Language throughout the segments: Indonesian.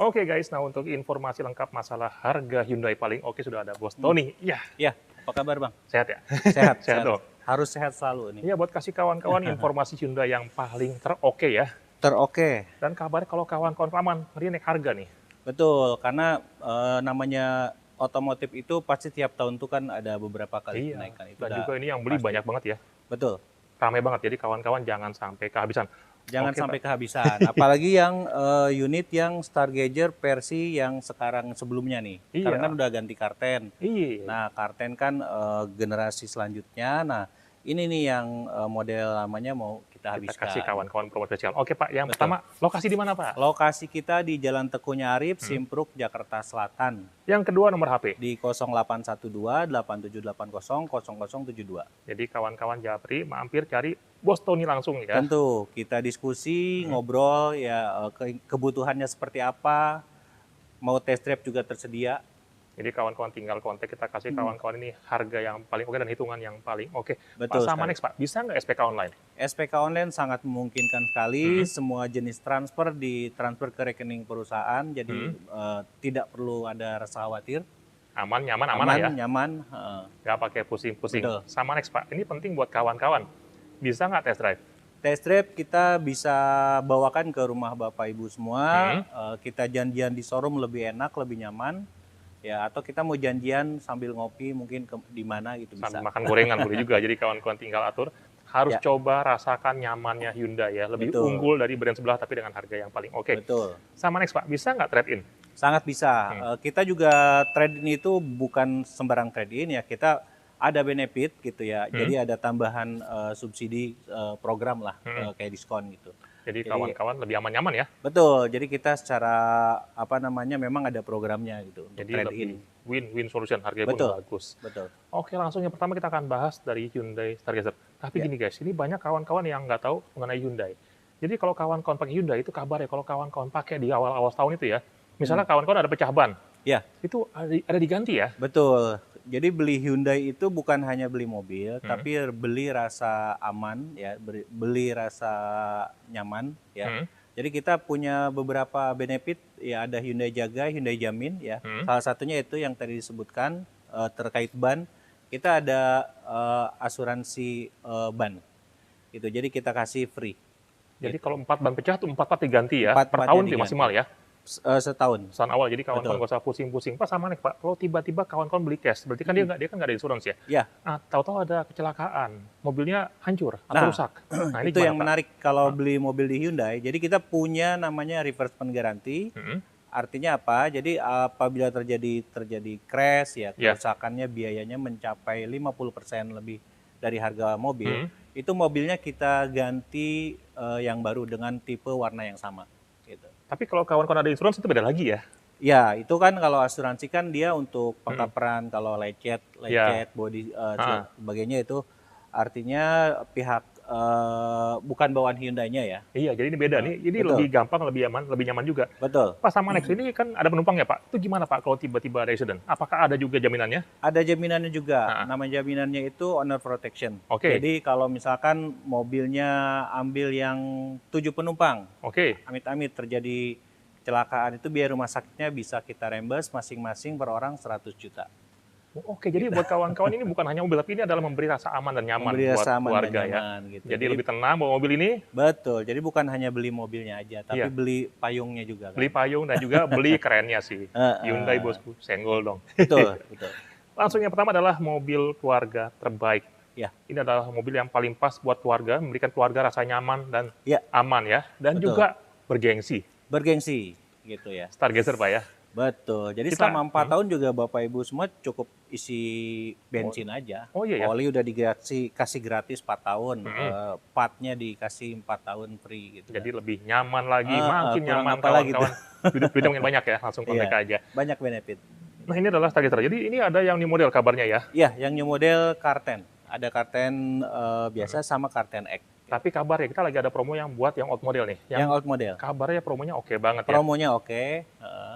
Oke guys, nah untuk informasi lengkap masalah harga Hyundai paling oke sudah ada Bos Tony. Iya, Ya, apa kabar Bang? sehat ya? Sehat, Sehat sehat. dong. Harus sehat selalu nih. Iya, buat kasih kawan-kawan informasi Hyundai yang paling teroke ya. Teroke, Dan kabarnya kalau kawan-kawan kelamaan, dia naik harga nih. betul. Karena namanya otomotif itu pasti tiap tahun tuh kan ada beberapa kali Iya, kenaikan. Itu dan udah juga ini yang beli pasti. banyak banget ya. Betul. Ramai banget, jadi kawan-kawan jangan sampai kehabisan. Jangan Oke sampai Pak, kehabisan. Apalagi yang unit yang Stargazer versi yang sekarang sebelumnya nih. Sekarang kan iya, udah ganti karten. iya. Nah, karten kan generasi selanjutnya. Nah, ini nih yang model lamanya mau kita Kita kasih habiskan. kawan-kawan promo spesial. Oke Pak, yang Betul. pertama, lokasi di mana Pak? Lokasi kita di Jalan Tekunya Arif, Simpruk, Jakarta Selatan. Yang kedua nomor HP. Di 0812 8780 0072. Jadi kawan-kawan Japri mampir cari Bos Tony langsung ya. Tentu kita diskusi, ngobrol ya kebutuhannya seperti apa, mau test drive juga tersedia. Jadi kawan-kawan tinggal kontak, kita kasih kawan-kawan ini harga yang paling oke dan hitungan yang paling oke. Pak Betul sama sekali. next Pak, bisa nggak SPK online? SPK online sangat memungkinkan sekali, semua jenis transfer ditransfer ke rekening perusahaan, jadi tidak perlu ada rasa khawatir. Aman, nyaman, amanah ya. Nyaman. Nggak pakai pusing-pusing. Betul. Sama next Pak, ini penting buat kawan-kawan. Bisa nggak test drive? Test drive kita bisa bawakan ke rumah Bapak Ibu semua. Kita janjian di showroom lebih enak, lebih nyaman. Ya, atau kita mau janjian sambil ngopi mungkin di mana gitu bisa. Sambil makan gorengan boleh juga. Jadi kawan-kawan tinggal atur. Harus Ya. coba rasakan nyamannya Hyundai ya. Lebih Betul. unggul dari brand sebelah tapi dengan harga yang paling oke. Betul. Sama next Pak, bisa nggak trade-in? Sangat bisa. Kita juga trade-in itu bukan sembarang trade-in ya. Kita ada benefit gitu ya. Jadi ada tambahan subsidi program lah kayak diskon gitu. Jadi kawan-kawan lebih aman-nyaman ya. Betul. Jadi kita secara apa namanya memang ada programnya gitu untuk Jadi trade-in. lebih win-win solution, harganya pun Betul. bagus. Betul. Oke, langsung yang pertama kita akan bahas dari Hyundai Stargazer. Tapi gini guys, ini banyak kawan-kawan yang nggak tahu mengenai Hyundai. Jadi kalau kawan-kawan pakai Hyundai itu kabar ya, kalau kawan-kawan pakai di awal-awal tahun itu ya, misalnya kawan-kawan ada pecah ban, Ya, itu ada diganti ya. betul. Jadi beli Hyundai itu bukan hanya beli mobil, tapi beli rasa aman ya, beli rasa nyaman ya. Jadi kita punya beberapa benefit ya, ada Hyundai Jaga, Hyundai Jamin ya. Salah satunya itu yang tadi disebutkan terkait ban. Kita ada asuransi ban. Gitu. Jadi kita kasih free. Jadi kalau 4 ban pecah tuh 4 diganti ya, 4 per bannya tahun diganti. maksimal ya. Setahun. Tahun awal, jadi kawan-kawan nggak usah pusing-pusing. Pak sama nih Pak, kalau tiba-tiba kawan-kawan beli cash, berarti kan dia kan nggak ada insurance ya. Ya. Nah, tahu-tahu ada kecelakaan, mobilnya hancur atau rusak. Nah, ini itu gimana, yang Pak? menarik kalau beli mobil di Hyundai. Jadi kita punya namanya replacement guarantee. Artinya apa? Jadi apabila terjadi crash ya, kerusakannya biayanya mencapai 50% lebih dari harga mobil. Itu mobilnya kita ganti yang baru dengan tipe warna yang sama gitu. Tapi kalau kawan-kawan ada insurance itu beda lagi ya. Ya, itu kan kalau asuransi kan dia untuk pengkaparan, kalau lecet, body sebagainya itu artinya pihak bukan bawaan Hyundai-nya ya. Iya, jadi ini beda nih. Jadi Betul. lebih gampang, lebih aman, lebih nyaman juga. Betul. Pak sama Next ini kan ada penumpang ya Pak. Itu gimana Pak kalau tiba-tiba ada accident? Apakah ada juga jaminannya? Ada jaminannya juga. Nama jaminannya itu owner protection. Oke. Jadi kalau misalkan mobilnya ambil yang 7 penumpang, Oke. amit-amit terjadi kecelakaan, itu biaya rumah sakitnya bisa kita reimburse masing-masing per orang 100 juta. Oke, jadi buat kawan-kawan ini bukan hanya mobil, tapi ini adalah memberi rasa aman dan nyaman Memberi buat rasa aman dan keluarga ya. nyaman, gitu. Jadi lebih tenang bawa mobil ini, Betul. Jadi bukan hanya beli mobilnya aja, tapi beli payungnya juga. Kan? beli payung dan juga beli kerennya sih. Hyundai bosku, senggol dong. Betul, betul. Langsung yang pertama adalah mobil keluarga terbaik. Ya. Ini adalah mobil yang paling pas buat keluarga, memberikan keluarga rasa nyaman dan Ya. aman ya. Dan Betul. juga bergengsi. Bergengsi, gitu ya. Stargazer Pak ya. Betul. Jadi selama 4 tahun juga Bapak Ibu semua cukup isi bensin aja. Oh iya ya? Oli udah kasih gratis 4 tahun. Partnya dikasih 4 tahun free gitu. Jadi lebih nyaman lagi, makin kurang nyaman apa lagi kawan-kawan. Duit-duitnya makin banyak ya, langsung kontak Iya, aja. banyak benefit. Nah ini adalah Stargazer. Jadi ini ada yang new model kabarnya ya. Iya, yang new model Karten. Ada Karten biasa sama Karten X. Tapi kabar ya, kita lagi ada promo yang buat yang old model nih. Yang old model. Kabarnya promonya oke banget ya. Promonya oke.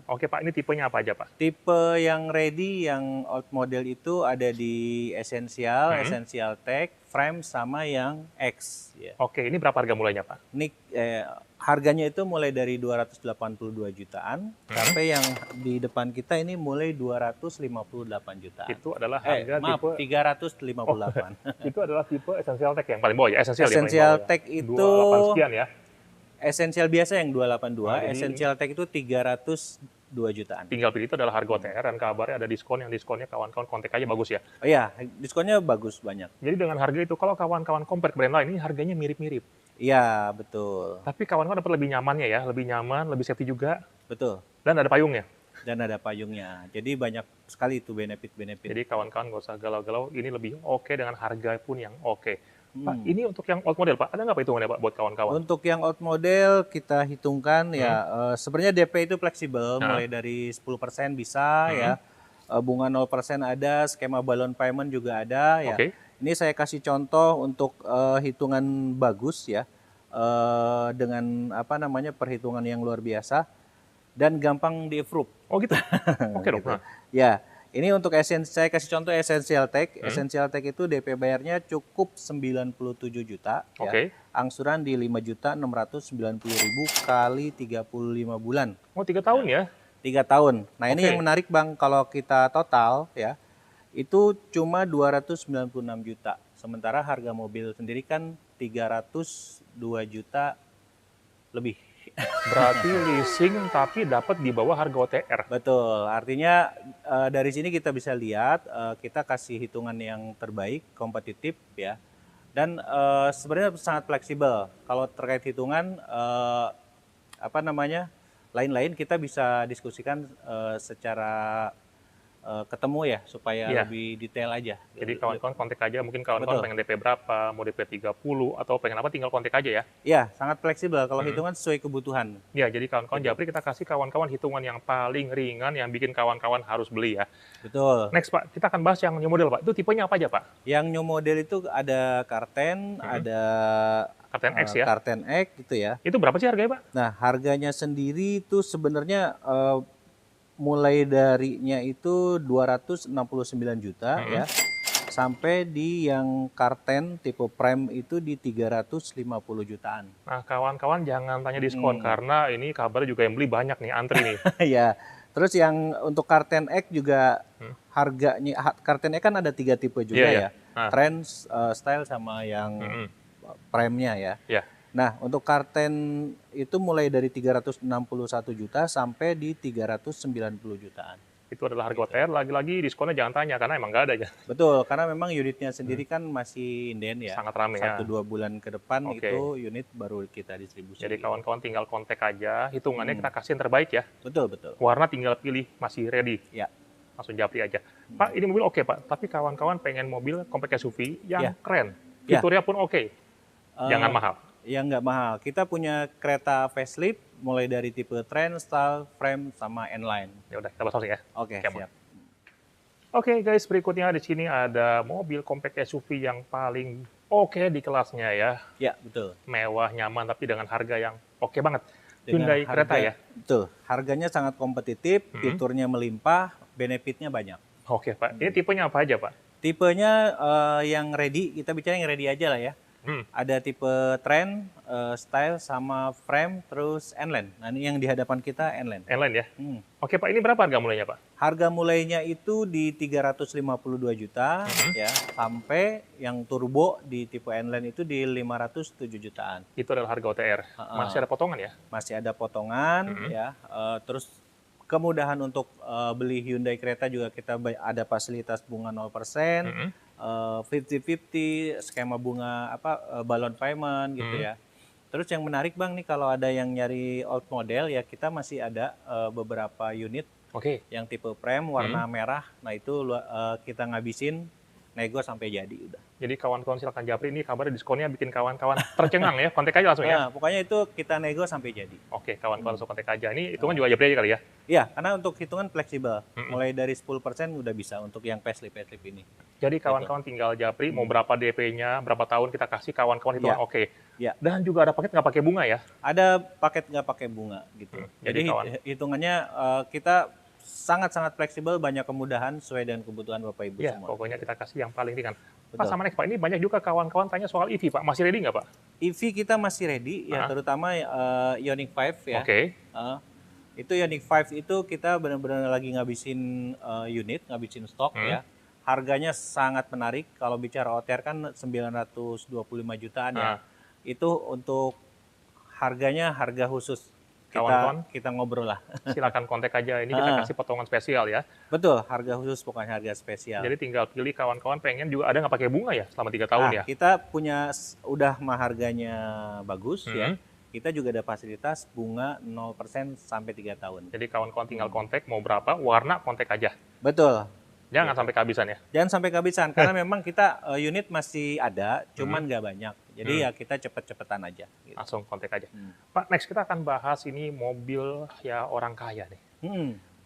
Oke Pak, ini tipenya apa aja Pak? Tipe yang ready, yang old model itu ada di Essential, Essential Tech, Frame sama yang X. Ya. Oke, ini berapa harga mulainya Pak? Ini Harganya itu mulai dari 282 jutaan sampai yang di depan kita ini mulai 258 jutaan. Itu adalah harga maaf, tipe 358. itu adalah tipe Essential Tech yang paling bawah ya, Essential Essential ya, Tech paling itu bawah ya. 28 sekian ya. Essential biasa yang 282, jadi Essential Tech itu 302 jutaan. Tinggal pilih, itu adalah harga OTR dan kabarnya ada diskon, yang diskonnya kawan-kawan kontak aja bagus ya. Oh iya, diskonnya bagus banyak. Jadi dengan harga itu kalau kawan-kawan compare brand lain ini harganya mirip-mirip. Iya, betul. Tapi kawan-kawan dapat lebih nyamannya ya, lebih nyaman, lebih safety juga. Betul. Dan ada payungnya. Dan ada payungnya. Jadi banyak sekali itu benefit-benefit. Jadi kawan-kawan nggak usah galau-galau, ini lebih oke dengan harga pun yang oke. Pak, ini untuk yang old model Pak, ada nggak Pak hitungannya Pak buat kawan-kawan? Untuk yang old model kita hitungkan ya, sebenarnya DP itu fleksibel, mulai dari 10% bisa ya. Bunga 0% ada, skema balloon payment juga ada ya. Ini saya kasih contoh untuk hitungan bagus ya, dengan apa namanya perhitungan yang luar biasa dan gampang di-approve. Oh gitu? Oke dong. Gitu. Ya, ini untuk saya kasih contoh Essential Tech. Essential Tech itu DP bayarnya cukup 97 juta. Ya. Angsuran di 5.690.000 kali 35 bulan. Oh 3 tahun ya? 3 tahun. Nah ini yang menarik Bang, kalau kita total ya, itu cuma 296 juta. Sementara harga mobil sendiri kan 302 juta lebih. Berarti leasing tapi dapat di bawah harga OTR. Betul, artinya dari sini kita bisa lihat kita kasih hitungan yang terbaik, kompetitif ya. Dan sebenarnya sangat fleksibel. Kalau terkait hitungan apa namanya? Lain-lain kita bisa diskusikan secara ketemu ya, supaya lebih detail aja. Jadi kawan-kawan kontak aja, mungkin kawan-kawan pengen DP berapa, mau DP 30 atau pengen apa, tinggal kontak aja ya. Iya, sangat fleksibel kalau hitungan sesuai kebutuhan. Ya, jadi kawan-kawan Japri kita kasih kawan-kawan hitungan yang paling ringan yang bikin kawan-kawan harus beli ya. Betul. Next Pak, kita akan bahas yang new model Pak. Itu tipenya apa aja Pak? Yang new model itu ada Karten, ada Karten X ya. Karten X gitu ya. Itu berapa sih harganya Pak? Nah, harganya sendiri itu sebenarnya mulai darinya itu 269 juta ya, sampai di yang Karten tipe Prime itu di 350 jutaan. Nah, kawan-kawan jangan tanya diskon karena ini kabarnya juga yang beli banyak nih, antri nih. Ya, terus yang untuk Karten X juga harganya, Karten X kan ada 3 tipe juga ya, Trend, Style sama yang Prime-nya ya. Nah, untuk Karten itu mulai dari 361 juta sampai di 390 jutaan. Itu adalah harga OTR, lagi-lagi diskonnya jangan tanya karena emang nggak ada ya. Betul, karena memang unitnya sendiri kan masih inden ya. Sangat ramai ya. 1-2 bulan ke depan itu unit baru kita distribusi. Jadi kawan-kawan tinggal kontak aja, hitungannya kita kasih yang terbaik ya. Betul, betul. Warna tinggal pilih, masih ready. Ya. Langsung Japri aja. Pak, ini mobil oke Pak, tapi kawan-kawan pengen mobil compact SUV yang keren. Fiturnya pun oke. Jangan mahal. Yang nggak mahal. Kita punya kereta facelift mulai dari tipe Trend, Style, Frame, sama N-Line. Ya udah, kita bahas langsung ya. Oke, siap. Oke guys, berikutnya di sini ada mobil compact SUV yang paling oke di kelasnya ya. Ya, betul. Mewah, nyaman, tapi dengan harga yang oke banget. Dengan Hyundai Creta ya. Betul. Harganya sangat kompetitif, fiturnya melimpah, benefitnya banyak. Oke Pak, ini tipenya apa aja Pak? Tipenya yang ready, kita bicara yang ready aja lah ya. Ada tipe Trend, Style, sama Frame, terus N-Line. Nah ini yang di hadapan kita N-Line. N-Line ya? Oke Pak, ini berapa harga mulainya Pak? Harga mulainya itu di 352 juta ya, sampai yang turbo di tipe N-Line itu di 507 jutaan. Itu adalah harga OTR. Masih ada potongan ya? Masih ada potongan ya. Terus kemudahan untuk beli Hyundai Creta juga kita ada fasilitas bunga 0%. 50-50 skema bunga balloon payment gitu ya. Terus yang menarik Bang nih, kalau ada yang nyari old model ya, kita masih ada beberapa unit yang tipe Prime warna merah. Nah itu kita ngabisin, nego sampai jadi udah. Jadi kawan-kawan silakan Japri, ini kabarnya diskonnya bikin kawan-kawan tercengang ya, kontak aja langsung ya. Nah, pokoknya itu kita nego sampai jadi. Oke, kawan-kawan langsung kontak aja. Ini hitungan juga Japri aja kali ya? Iya, karena untuk hitungan fleksibel. Mulai dari 10% udah bisa untuk yang facelift ini. Jadi kawan-kawan tinggal Japri, mau berapa DP-nya, berapa tahun kita kasih kawan-kawan hitungan oke. Dan juga ada paket nggak pakai bunga ya? Ada paket nggak pakai bunga gitu. Jadi hitungannya kita sangat-sangat fleksibel, banyak kemudahan sesuai dengan kebutuhan Bapak Ibu Ya, semua. pokoknya kita kasih yang paling ringan. Pak, Betul. sama next Pak, ini banyak juga kawan-kawan tanya soal EV Pak. Masih ready nggak Pak? EV kita masih ready ya, terutama Ioniq 5 ya. Oke. Itu Ioniq 5 itu kita benar-benar lagi ngabisin ngabisin stok ya. Harganya sangat menarik. Kalau bicara OTR kan 925 jutaan ya. Itu untuk harganya harga khusus. Kawan-kawan, Kita ngobrol lah. silakan kontak aja. Ini kita kasih potongan spesial ya. Betul, harga khusus pokoknya harga spesial. Jadi tinggal pilih kawan-kawan pengen juga ada nggak pakai bunga ya selama 3 tahun ya. Kita punya udah mah harganya bagus ya. Kita juga ada fasilitas bunga 0% sampai 3 tahun. Jadi kawan-kawan tinggal kontak mau berapa, warna kontak aja. Betul. Jangan sampai kehabisan ya. Jangan sampai kehabisan karena memang kita unit masih ada, cuman nggak banyak. Jadi ya kita cepet-cepetan aja. Gitu. Langsung kontak aja. Pak, next kita akan bahas ini mobil ya orang kaya nih.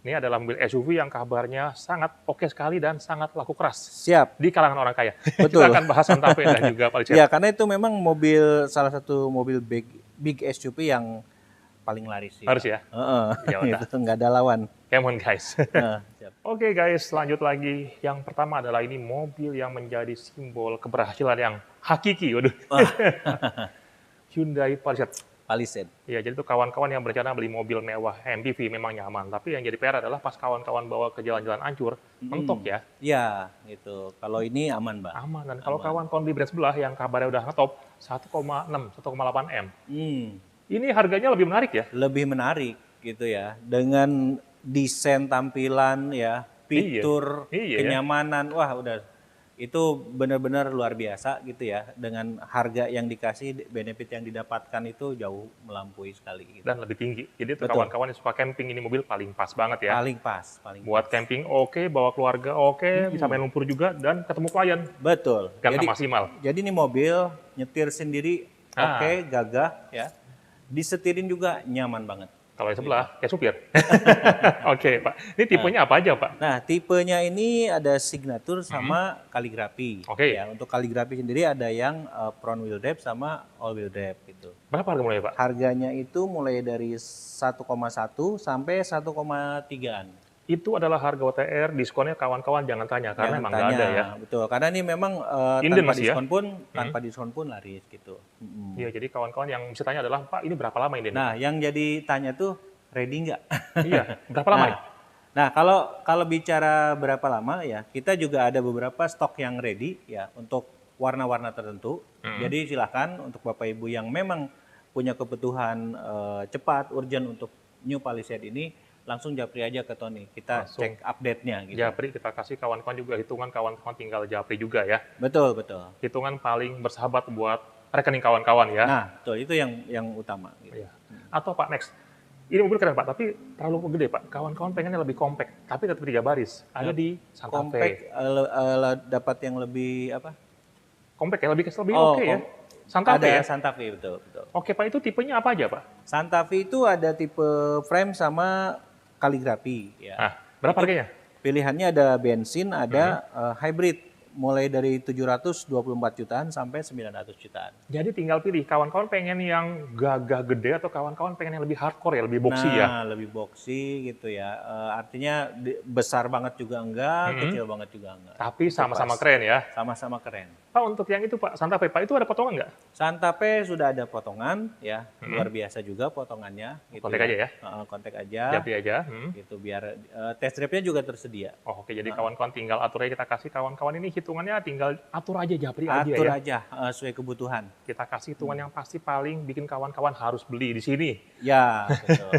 Ini adalah mobil SUV yang kabarnya sangat oke sekali dan sangat laku keras. Siap. Di kalangan orang kaya. Betul. Kita akan bahas Santa Fe dan juga Palisade. Ya, karena itu memang salah satu mobil big SUV yang paling laris sih. Harus ya? Ya udah. Itu nggak ada lawan. Come on guys. Siap. Oke guys, lanjut lagi. Yang pertama adalah ini mobil yang menjadi simbol keberhasilan yang hakiki. Waduh. Hyundai Palisade. Palisade. Ya, jadi itu kawan-kawan yang berencana beli mobil mewah MPV memang nyaman. Tapi yang jadi PR adalah pas kawan-kawan bawa ke jalan-jalan ancur, mentok ya. Iya, gitu. Kalau ini aman, Mbak. Aman. Dan kalau kawan-kawan di brand sebelah yang kabarnya udah ngetop, 1,6, 1,8 M. Ini harganya lebih menarik ya? Lebih menarik gitu ya. Dengan desain tampilan ya, fitur, kenyamanan, wah udah itu benar-benar luar biasa gitu ya. Dengan harga yang dikasih, benefit yang didapatkan itu jauh melampaui sekali. Gitu. Dan lebih tinggi. Jadi itu kawan-kawan yang suka camping ini mobil paling pas banget ya. Paling pas. Buat camping oke, bawa keluarga oke, bisa main lumpur juga dan ketemu klien. Betul. Karena maksimal. Jadi ini mobil nyetir sendiri oke, gagah ya. Disetirin juga nyaman banget. Kalau yang sebelah, kayak supir. Oke, Pak. Ini tipenya apa aja, Pak? Nah, tipenya ini ada signature sama kaligrafi. Oke. Ya, untuk kaligrafi sendiri ada yang front wheel drive sama all wheel drive gitu. Berapa harga mulai, Pak? Harganya itu mulai dari 1,1 sampai 1,3-an. Itu adalah harga OTR, diskonnya kawan-kawan jangan tanya, karena emang nggak ada ya. Betul, karena ini memang tanpa diskon pun laris gitu. Iya, jadi kawan-kawan yang bisa tanya adalah, Pak ini berapa lama inden? Nah, yang jadi tanya tuh, ready nggak? Iya, berapa lama nih? Nah, kalau bicara berapa lama ya, kita juga ada beberapa stok yang ready ya untuk warna-warna tertentu. Jadi silakan untuk Bapak Ibu yang memang punya kebutuhan cepat, urgent untuk New Palisade ini, langsung japri aja ke Tony. Kita cek update-nya gitu. Japri kita kasih kawan-kawan juga hitungan, kawan-kawan tinggal japri juga ya. Betul. Hitungan paling bersahabat buat rekening kawan-kawan ya. Nah, betul itu yang utama gitu. Ya. Atau Pak next. Ini mobil keren Pak, tapi terlalu gede Pak. Kawan-kawan pengennya lebih compact, tapi tetap 3 baris. Ada di Santa Fe. Compact dapat yang lebih apa? Compact ya, lebih oke ya. Santa Fe ya? Santa Fe, betul. Oke Pak, itu tipenya apa aja Pak? Santa Fe itu ada tipe frame sama kaligrafi ya. Berapa harganya? Pilihannya ada bensin, ada hybrid. Mulai dari 724 jutaan sampai 900 jutaan. Jadi tinggal pilih, kawan-kawan pengen yang gagah gede atau kawan-kawan pengen yang lebih hardcore ya, lebih boxy ya? Nah, lebih boxy gitu ya. Artinya besar banget juga enggak, kecil banget juga enggak. Tapi sama-sama keren ya? Sama-sama keren. Pak, untuk yang itu Pak, Santa Fe, Pak, itu ada potongan nggak? Santa Fe sudah ada potongan ya, luar biasa juga potongannya. Gitu kontak aja ya? Kontak aja. Japri aja. Gitu, biar test drive-nya juga tersedia. Oh, oke, jadi kawan-kawan tinggal atur aja, kita kasih kawan-kawan ini hitungannya tinggal atur aja, japri aja ya? Atur aja, sesuai kebutuhan. Kita kasih hitungan yang pasti paling bikin kawan-kawan harus beli di sini. Ya, betul.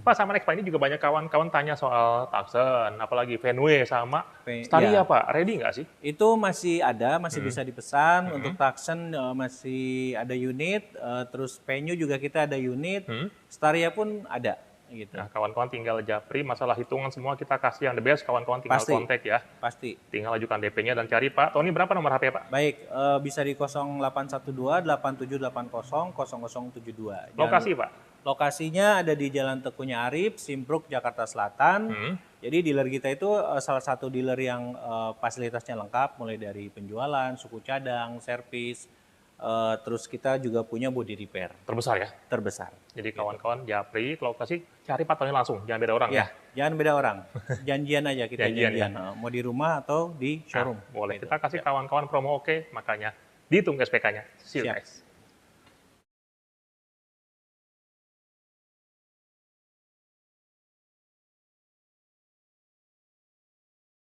Pak, sama next Pak, ini juga banyak kawan-kawan tanya soal Tucson, apalagi Venue sama Staria Pak, ready nggak sih? Itu masih ada, masih bisa dipesan. Untuk Tucson masih ada unit, terus Venue juga kita ada unit, Staria pun ada. Gitu. Nah, kawan-kawan tinggal japri, masalah hitungan semua kita kasih yang the best, kawan-kawan tinggal kontak ya. Pasti. Tinggal ajukan DP-nya dan cari Pak. Tony berapa nomor HP Pak? Baik, bisa di 0812-8780-0072. Lokasi Pak? Lokasinya ada di Jalan Tekunya Arif, Simpruk, Jakarta Selatan. Jadi dealer kita itu salah satu dealer yang fasilitasnya lengkap, mulai dari penjualan, suku cadang, servis, Terus kita juga punya body repair Terbesar ya. terbesar. Jadi kawan-kawan Japri, kalau kasih cari partnernya langsung, jangan beda orang Ya, jangan beda orang. Janjian aja kita Janjian, janjian. Mau di rumah atau di showroom. Boleh. Gitu. Kita kasih kawan-kawan promo oke, makanya dihitung SPK-nya. See you Siap. guys.